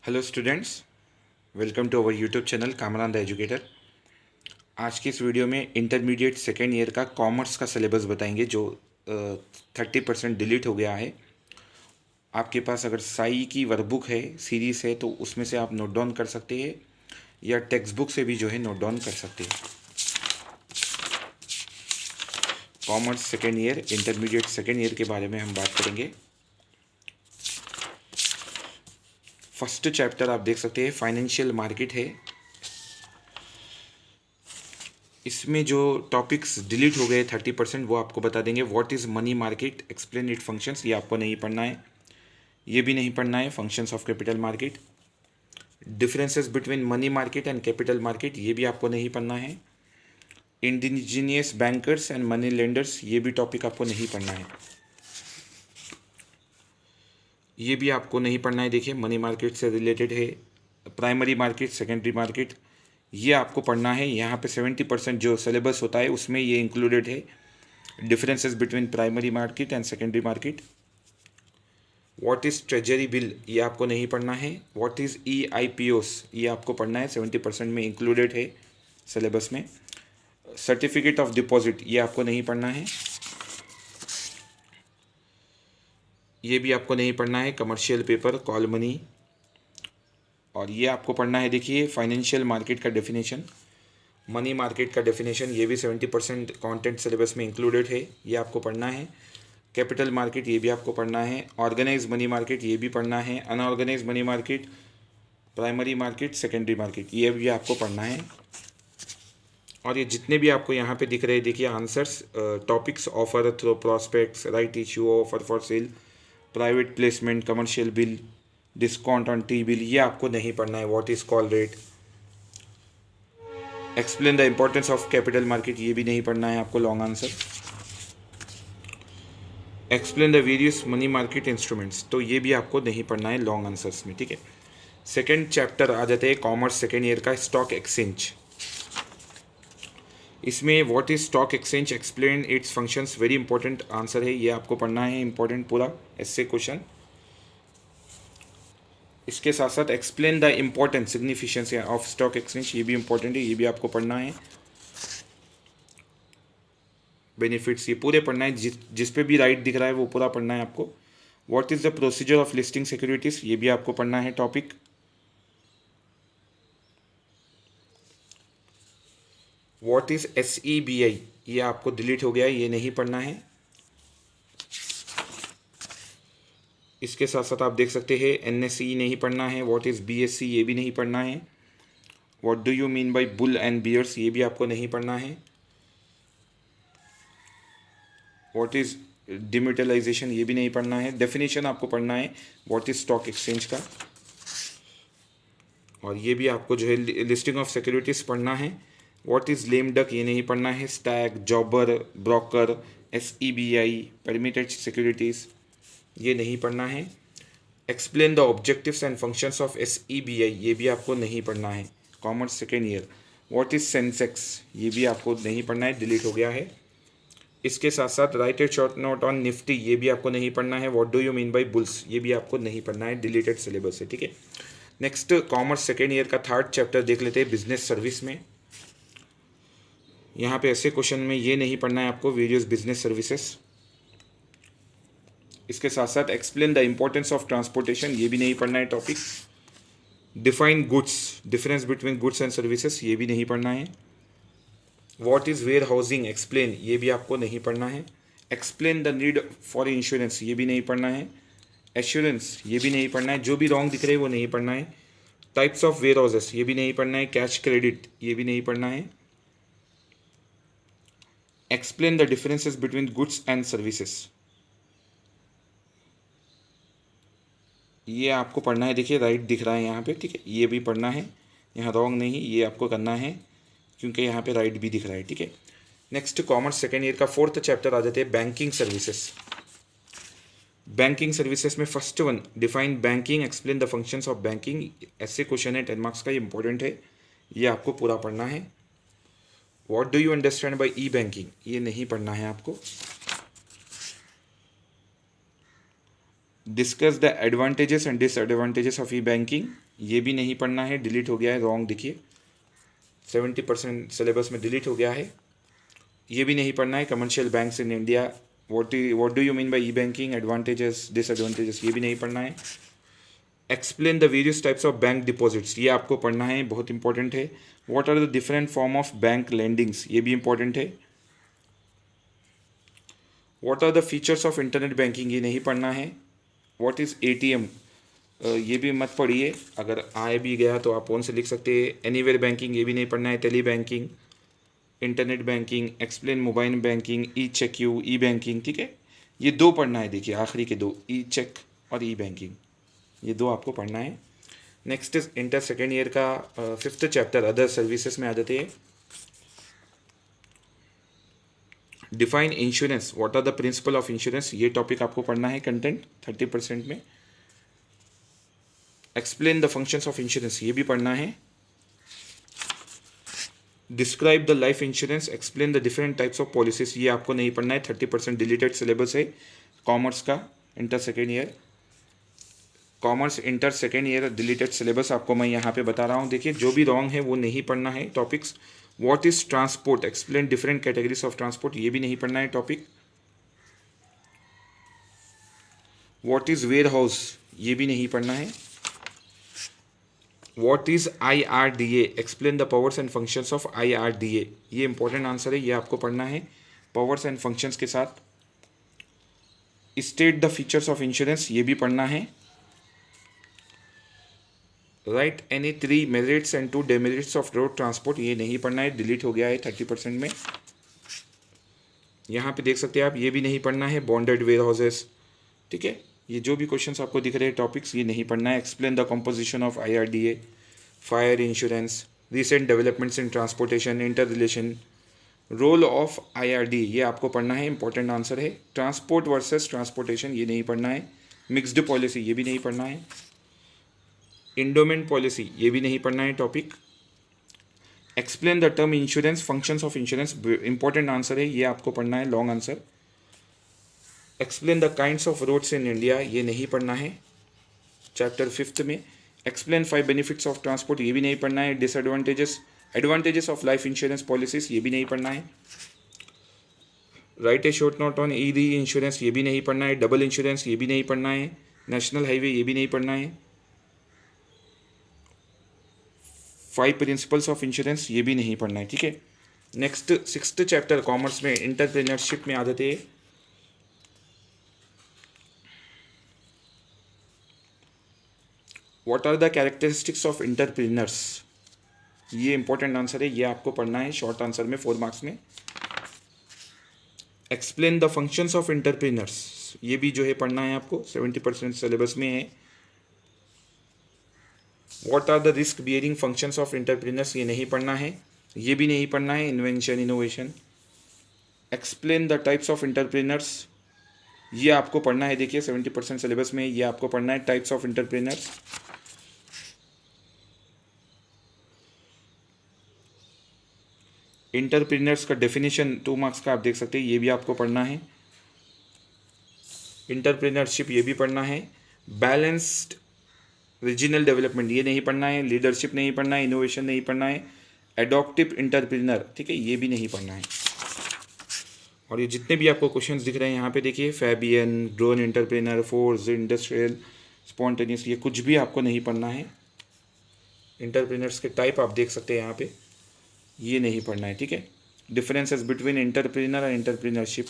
Hello students, welcome to our YouTube channel Kamran the educator. आज की इस वीडियो में इंटरमीडिएट सेकेंड ईयर का कॉमर्स का सिलेबस बताएंगे जो 30% डिलीट हो गया है। आपके पास अगर साई की वर्कबुक है, सीरीज़ है, तो उसमें से आप नोट डाउन कर सकते हैं या टेक्स्ट बुक से भी जो है नोट डाउन कर सकते हैं। Commerce second year, intermediate second year के बारे में हम बात करेंगे। फर्स्ट चैप्टर आप देख सकते हैं, फाइनेंशियल मार्केट है। इसमें जो टॉपिक्स डिलीट हो गए 30%, वो आपको बता देंगे। What is money market, explain it functions, ये आपको नहीं पढ़ना है। ये भी नहीं पढ़ना है, functions of capital market. Differences between money market and capital market, ये भी आपको नहीं पढ़ना है। Indigenous bankers and money lenders, ये भी टॉपिक आपको नहीं पढ़ना है। ये भी आपको नहीं पढ़ना है। देखिए, मनी मार्केट से रिलेटेड है। प्राइमरी मार्केट, सेकेंडरी मार्केट, ये आपको पढ़ना है। यहाँ पे 70% जो सिलेबस होता है उसमें ये इंक्लूडेड है। Differences between primary market and secondary market. What is treasury bill, ये आपको नहीं पढ़ना है। व्हाट इज़ EIPOs, ये आपको पढ़ना है, 70% में इंक्लूडेड है सिलेबस में। सर्टिफिकेट ऑफ डिपॉजिट, ये आपको नहीं पढ़ना है। ये भी आपको नहीं पढ़ना है। कमर्शियल पेपर, कॉल मनी, और ये आपको पढ़ना है। देखिए, फाइनेंशियल मार्केट का डेफिनेशन, मनी मार्केट का डेफिनेशन, ये भी 70% कंटेंट सिलेबस में इंक्लूडेड है, ये आपको पढ़ना है। कैपिटल मार्केट, ये भी आपको पढ़ना है। ऑर्गेनाइज मनी मार्केट, ये भी पढ़ना है। Unorganise money market, primary market, secondary market, ये भी आपको पढ़ना है। और ये जितने भी आपको यहाँ पे दिख रहे हैं, देखिए answers, topics, offer through prospectus, right issue, offer for sale, private placement, commercial bill, discount on T bill, ये आपको नहीं पढ़ना है। What is call rate, explain the importance of capital market, ये भी नहीं पढ़ना है आपको, long answer. Explain the various money market instruments, तो ये भी आपको नहीं पढ़ना है लॉन्ग आंसर्स में, ठीक है। सेकेंड चैप्टर आ जाते हैं कॉमर्स सेकेंड ईयर का, स्टॉक एक्सचेंज। इसमें what is stock exchange, explain it's functions, very important answer है, ये आपको पढ़ना है, इंपॉर्टेंट पूरा ऐसे क्वेश्चन। इसके साथ साथ explain the important significance of stock exchange, ये भी इंपॉर्टेंट है, ये भी आपको पढ़ना है। बेनिफिट्स, ये पूरे पढ़ना है, जिस पे भी राइट दिख रहा है वो पूरा पढ़ना है आपको। What is the procedure of listing securities, ये भी आपको पढ़ना है टॉपिक। व्हाट इज़ SEBI, ये आपको डिलीट हो गया है, ये नहीं पढ़ना है। इसके साथ साथ आप देख सकते हैं NSE नहीं पढ़ना है। व्हाट इज़ BSC, ये भी नहीं पढ़ना है। What do you mean by bull and bears, ये भी आपको नहीं पढ़ना है। व्हाट इज़ डिमेटलाइजेशन, ये भी नहीं पढ़ना है। डेफिनेशन आपको पढ़ना है व्हाट इज़ स्टॉक एक्सचेंज का। और ये भी आपको जो है लिस्टिंग ऑफ सिक्योरिटीज़ पढ़ना है। व्हाट इज़ लेम डक, ये नहीं पढ़ना है। Stack, जॉबर, broker, SEBI, permitted securities, ये नहीं पढ़ना है। Explain the objectives and functions of SEBI, ये भी आपको नहीं पढ़ना है, commerce second year. What is Sensex, ये भी आपको नहीं पढ़ना है, डिलीट हो गया है। इसके साथ साथ right a short note on Nifty, ये भी आपको नहीं पढ़ना है। What do you mean by bulls, ये भी आपको नहीं पढ़ना है, डिलीटेड सिलेबस है, ठीक है। नेक्स्ट कॉमर्स सेकेंड ईयर का थर्ड चैप्टर देख लेते हैं, बिजनेस सर्विस में। यहाँ पे ऐसे क्वेश्चन में ये नहीं पढ़ना है आपको, वेरियस बिजनेस सर्विसेज। इसके साथ साथ explain the importance of transportation, ये भी नहीं पढ़ना है topic. Define goods, difference between goods and services, ये भी नहीं पढ़ना है। What is warehousing, explain, ये भी आपको नहीं पढ़ना है। Explain the need for insurance, ये भी नहीं पढ़ना है। एश्योरेंस, ये भी नहीं पढ़ना है। जो भी रॉन्ग दिख रहे हैं वो नहीं पढ़ना है। टाइप्स ऑफ वेयर हाउसेस, ये भी नहीं पढ़ना है। कैश क्रेडिट, ये भी नहीं पढ़ना है। Explain the differences between goods and services, ये आपको पढ़ना है। देखिए राइट दिख रहा है यहाँ पे, ठीक है, ये भी पढ़ना है, यहाँ रॉन्ग नहीं, ये आपको करना है क्योंकि यहाँ पे राइट भी दिख रहा है, ठीक है। नेक्स्ट कॉमर्स सेकेंड ईयर का फोर्थ चैप्टर आ जाते हैं, बैंकिंग सर्विसेज। बैंकिंग सर्विसेज में first one, define banking, explain the functions of banking, ऐसे क्वेश्चन है, 10 मार्क्स का, ये इंपॉर्टेंट है, ये आपको पूरा पढ़ना है। What do you understand by E banking, ये नहीं पढ़ना है आपको। Discuss the advantages and disadvantages of E banking, ये भी नहीं पढ़ना है, डिलीट हो गया है, रॉन्ग, देखिए 70% सिलेबस में डिलीट हो गया है। ये भी नहीं पढ़ना है, commercial banks in India, what do you mean by e banking, advantages disadvantages, ये भी नहीं पढ़ना है। Explain the various types of bank deposits, ये आपको पढ़ना है, बहुत इंपॉर्टेंट है। What are the different form of bank lendings, ये भी इंपॉर्टेंट है। What are the features of internet banking, ये नहीं पढ़ना है। व्हाट इज़ एटीएम, ये भी मत पढ़िए, अगर आए भी गया तो आप फोन से लिख सकते हैं। एनीवेयर बैंकिंग, ये भी नहीं पढ़ना है। Tele banking, internet banking, explain mobile banking, e cheque you, e banking, ठीक है, ये दो पढ़ना है। देखिए आखिरी के दो, ई चेक और ई बैंकिंग, ये दो आपको पढ़ना है। Next is inter second year का 5th चैप्टर अदर सर्विसेज में आ जाते हैं। Define insurance, what are the principle of insurance, ये टॉपिक आपको पढ़ना है, कंटेंट 30% में। Explain the functions of insurance, ये भी पढ़ना है। Describe the life insurance, explain the different types of policies, ये आपको नहीं पढ़ना है, 30% डिलीटेड सिलेबस है कॉमर्स का inter second year. Commerce inter second year deleted syllabus आपको मैं यहाँ पे बता रहा हूँ। देखिए जो भी रॉन्ग है वो नहीं पढ़ना है topics. What is transport, explain different categories of transport, ये भी नहीं पढ़ना है topic. What is warehouse, ये भी नहीं पढ़ना है। What is IRDA, explain the powers and functions of IRDA, ये इंपॉर्टेंट आंसर है, ये आपको पढ़ना है पावर्स एंड फंक्शंस के साथ। State the features of insurance, ये भी पढ़ना है। Write any 3 merits and 2 demerits of road transport, ये नहीं पढ़ना है, डिलीट हो गया है 30% में। यहाँ पे देख सकते हैं आप, ये भी नहीं पढ़ना है। बॉन्डेड वेयर हाउसेस, ठीक है, ये जो भी क्वेश्चंस आपको दिख रहे हैं टॉपिक्स, ये नहीं पढ़ना है। Explain the composition of IRDA, fire insurance, recent developments in transportation, interrelation, role of IRD, ये आपको पढ़ना है, इंपॉर्टेंट आंसर है। ट्रांसपोर्ट वर्सेस ट्रांसपोर्टेशन, ये नहीं पढ़ना है। मिक्स्ड पॉलिसी, ये भी नहीं पढ़ना है। इंडोमेंट पॉलिसी, ये भी नहीं पढ़ना है topic. Explain the term insurance, functions of insurance, important answer है, ये आपको पढ़ना है, long answer. Explain the kinds of roads in India, ये नहीं पढ़ना है चैप्टर 5th में। एक्सप्लेन 5 बेनिफिट्स ऑफ ट्रांसपोर्ट, ये भी नहीं पढ़ना है। Disadvantages, advantages of life insurance policies, ये भी नहीं पढ़ना है। Write a short note on e reinsurance, ये भी नहीं पढ़ना है। डबल इंश्योरेंस, ये भी नहीं पढ़ना है। नेशनल हाईवे, ये भी नहीं पढ़ना है। 5 प्रिंसिपल्स ऑफ इंश्योरेंस, ये भी नहीं पढ़ना है, ठीक है। नेक्स्ट 6th चैप्टर कॉमर्स में एंटरप्रेन्योरशिप में आ जाते हैं। What are the characteristics of entrepreneurs, ये इंपॉर्टेंट आंसर है, ये आपको पढ़ना है शॉर्ट आंसर में 4 मार्क्स में। Explain the functions of entrepreneurs, ये भी जो है पढ़ना है आपको, 70% सिलेबस में है। What are the risk bearing functions of entrepreneurs, ये नहीं पढ़ना है, ये भी नहीं पढ़ना है। Invention, innovation. Explain the types of entrepreneurs, ये आपको पढ़ना है, देखिए 70% सिलेबस में ये आपको पढ़ना है, टाइप्स ऑफ एंटरप्रेन्योर्स। एंटरप्रेन्योर्स का डेफिनेशन 2 मार्क्स का आप देख सकते हैं, ये भी आपको पढ़ना है। एंटरप्रेन्योरशिप, ये भी पढ़ना है। बैलेंस्ड रीजनल डेवलपमेंट, ये नहीं पढ़ना है। लीडरशिप नहीं पढ़ना है। इनोवेशन नहीं पढ़ना है। एडॉप्टिव एंटरप्रेन्योर, ठीक है, ये भी नहीं पढ़ना है। और ये जितने भी आपको क्वेश्चंस दिख रहे हैं यहाँ पे देखिए, Fabian, drone entrepreneur, force, industrial, spontaneous, ये कुछ भी आपको नहीं पढ़ना है। एंटरप्रेन्योर्स के टाइप आप देख सकते हैं यहाँ पे, ये नहीं पढ़ना है, ठीक है। डिफरेंसेस बिटवीन एंटरप्रेन्योर और entrepreneurship.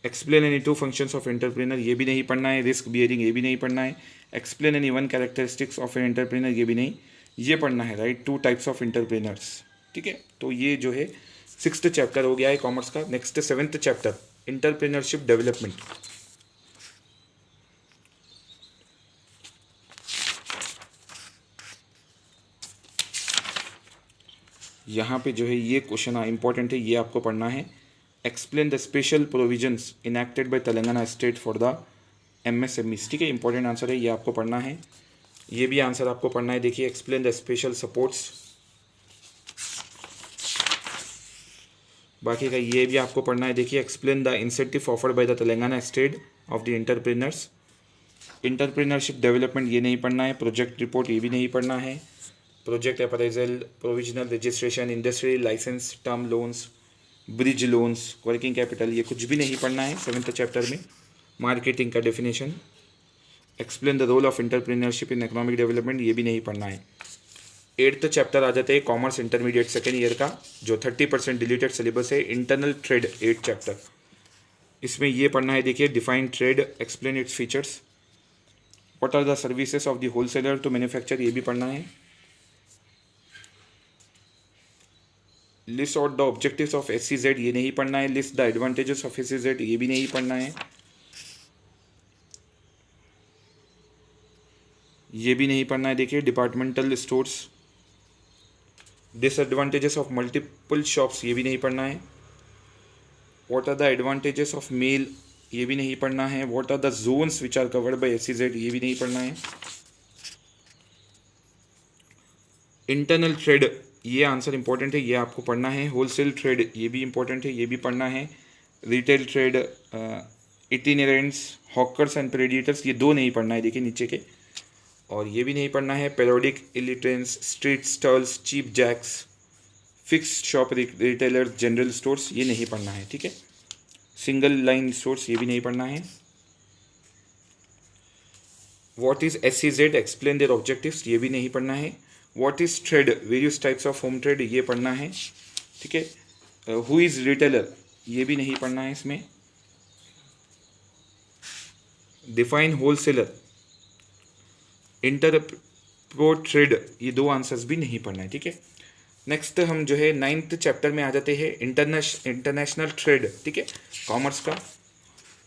Explain any 2 functions of entrepreneur, ये भी नहीं पढ़ना है। रिस्क बियरिंग, ये भी नहीं पढ़ना है। Explain any 1 characteristics of an entrepreneur, ये भी नहीं, ये पढ़ना है। राइट 2 टाइप्स ऑफ एंटरप्रेन्योर्स, ठीक है। तो ये जो है 6th चैप्टर हो गया है कॉमर्स का। Next 7th chapter entrepreneurship development. यहाँ पे जो है ये क्वेश्चन इंपॉर्टेंट है, ये आपको पढ़ना है। Explain the special provisions enacted by Telangana state for the MSMEs, ठीक है, इंपॉर्टेंट आंसर है, ये आपको पढ़ना है। ये भी आंसर आपको पढ़ना है, देखिए एक्सप्लेन द स्पेशल सपोर्ट्स, बाकी का ये भी आपको पढ़ना है। देखिए explain the incentive offered by the Telangana state of the entrepreneurs. Entrepreneurship development ये नहीं पढ़ना है, प्रोजेक्ट रिपोर्ट ये भी नहीं पढ़ना है, project appraisal, provisional registration, industrial licence, term loans, bridge loans, working capital ये कुछ भी नहीं पढ़ना है 7th चैप्टर में। मार्केटिंग का definition, explain the role of entrepreneurship in economic development ये भी नहीं पढ़ना है। 8th चैप्टर आ जाते हैं कॉमर्स इंटरमीडिएट सेकेंड ईयर का, जो 30% डिलीटेड सिलेबस है, इंटरनल ट्रेड 8th चैप्टर। इसमें ये पढ़ना है, देखिए define trade, explain its features, what are the services of the wholesaler to manufacture ये भी पढ़ना है, list out the objectives of SEZ ये नहीं पढ़ना है, list the advantages of SEZ ये भी नहीं पढ़ना है, ये भी नहीं पढ़ना है। देखिए departmental stores, disadvantages of multiple shops ये भी नहीं पढ़ना है, what are the advantages of mail ये भी नहीं पढ़ना है, what are the zones which are covered by SEZ ये भी नहीं पढ़ना है। इंटरनल ट्रेड ये आंसर इंपॉर्टेंट है, ये आपको पढ़ना है। होलसेल ट्रेड ये भी इंपॉर्टेंट है, ये भी पढ़ना है। रिटेल ट्रेड, इटिनेरेंट्स, हॉकर्स एंड प्रेडिएटर्स ये दो नहीं पढ़ना है, देखिए नीचे के। और ये भी नहीं पढ़ना है periodic itinerants, street stalls, cheap jacks, fixed shop retailers, general stores ये नहीं पढ़ना है, ठीक है। सिंगल लाइन स्टोर्स ये भी नहीं पढ़ना है। What is SEZ, explain their objectives ये भी नहीं पढ़ना है। What is trade, various types of home trade ये पढ़ना है, ठीक है। हु इज रिटेलर ये भी नहीं पढ़ना है इसमें। डिफाइन होलसेलर, इंटरपोर्ट ट्रेड ये दो आंसर्स भी नहीं पढ़ना है, ठीक है। नेक्स्ट हम जो है 9th चैप्टर में आ जाते हैं, इंटरनेशनल ट्रेड, ठीक है, कॉमर्स का।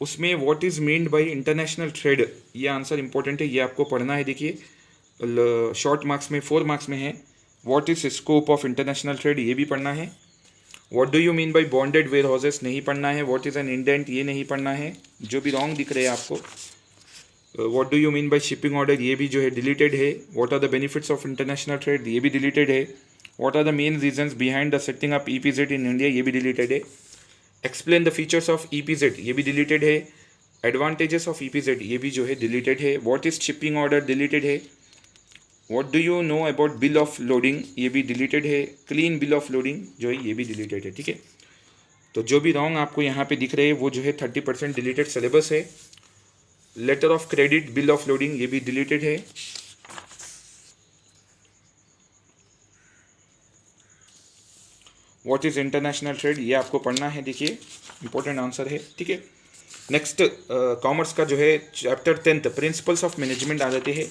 उसमें what is meant by international trade ये आंसर इंपॉर्टेंट है, ये आपको पढ़ना है। देखिए शॉर्ट मार्क्स में 4 मार्क्स में है। What is scope of international trade ये भी पढ़ना है। What do you mean by bonded warehouses नहीं पढ़ना है। व्हाट इज एन इंडेंट ये नहीं पढ़ना है, जो भी रॉन्ग दिख रहे हैं आपको। What do you mean by shipping order ये भी जो है डिलीटेड है। What are the benefits of international trade ये भी डिलीटेड है। What are the main reasons behind the setting up EPZ in India ये भी डिलीटेड है। Explain the features of EPZ ये भी डिलीटेड है। एडवांटेजेस ऑफ EPZ ये भी जो है डिलीटेड है। What is shipping order deleted है। What do you know about bill of loading ये भी डिलीटेड है। क्लीन बिल ऑफ लोडिंग जो है ये भी डिलीटेड है, ठीक है। तो जो भी रॉन्ग आपको यहाँ पे दिख रहे हैं वो जो है 30% डिलीटेड सिलेबस है। Letter of credit, bill of loading ये भी डिलीटेड है। व्हाट इज इंटरनेशनल ट्रेड ये आपको पढ़ना है, देखिए इंपॉर्टेंट आंसर है, ठीक है। नेक्स्ट कॉमर्स का जो है chapter 10th principles of management आ जाते हैं।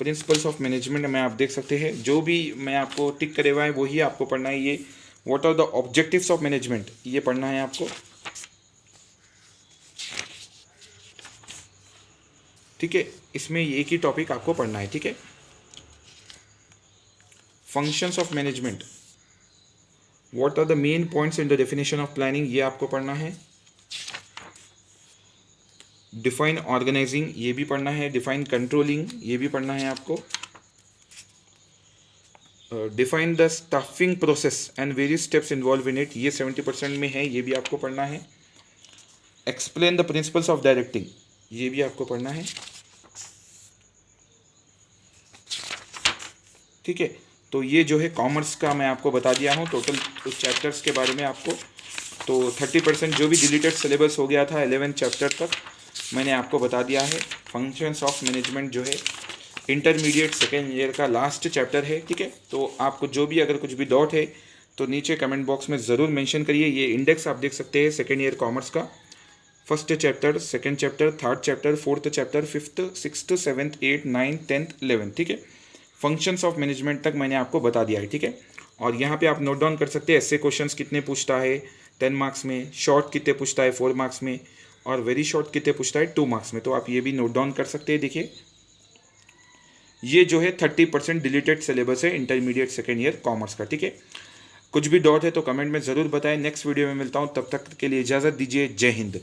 प्रिंसिपल्स ऑफ मैनेजमेंट में आप देख सकते हैं, जो भी मैं आपको टिक करे हुआ है वही आपको पढ़ना है। ये what are the objectives of management ये पढ़ना है आपको, ठीक है। इसमें एक ही टॉपिक आपको पढ़ना है, ठीक है। Functions of management, what are the main points in the definition of planning ये आपको पढ़ना है। डिफाइन ऑर्गेनाइजिंग ये भी पढ़ना है। डिफाइन कंट्रोलिंग ये भी पढ़ना है आपको। Define the staffing process and various steps involve in it ये 70% में है, ये भी आपको पढ़ना है। Explain the principles of directing ये भी आपको पढ़ना है, ठीक है। तो ये जो है कॉमर्स का मैं आपको बता दिया हूँ टोटल चैप्टर्स के बारे में आपको। तो 30% जो भी डिलीटेड सिलेबस हो गया था 11th चैप्टर तक मैंने आपको बता दिया है। फंक्शंस ऑफ मैनेजमेंट जो है इंटरमीडिएट सेकेंड ईयर का लास्ट चैप्टर है, ठीक है। तो आपको जो भी अगर कुछ भी डाउट है तो नीचे कमेंट बॉक्स में ज़रूर मेंशन करिए। ये इंडेक्स आप देख सकते हैं सेकेंड ईयर कॉमर्स का, 1st chapter, 2nd chapter, 3rd chapter, 4th chapter, 5th, 6th, 7th, 8th, 9th, 10th, 11th, ठीक है। फंक्शंस ऑफ मैनेजमेंट तक मैंने आपको बता दिया है, ठीक है। और यहाँ पे आप नोट डाउन कर सकते हैं ऐसे क्वेश्चंस कितने पूछता है 10 मार्क्स में, शॉर्ट कितने पूछता है 4 मार्क्स में, और वेरी शॉर्ट कितने पूछता है 2 मार्क्स में। तो आप ये भी नोट डाउन कर सकते हैं। देखिए ये जो है 30% डिलीटेड सिलेबस है इंटरमीडिएट सेकेंड ईयर कॉमर्स का, ठीक है। कुछ भी डाउट है तो कमेंट में ज़रूर बताएं। नेक्स्ट वीडियो में मिलता हूँ, तब तक के लिए इजाज़त दीजिए। जय हिंद।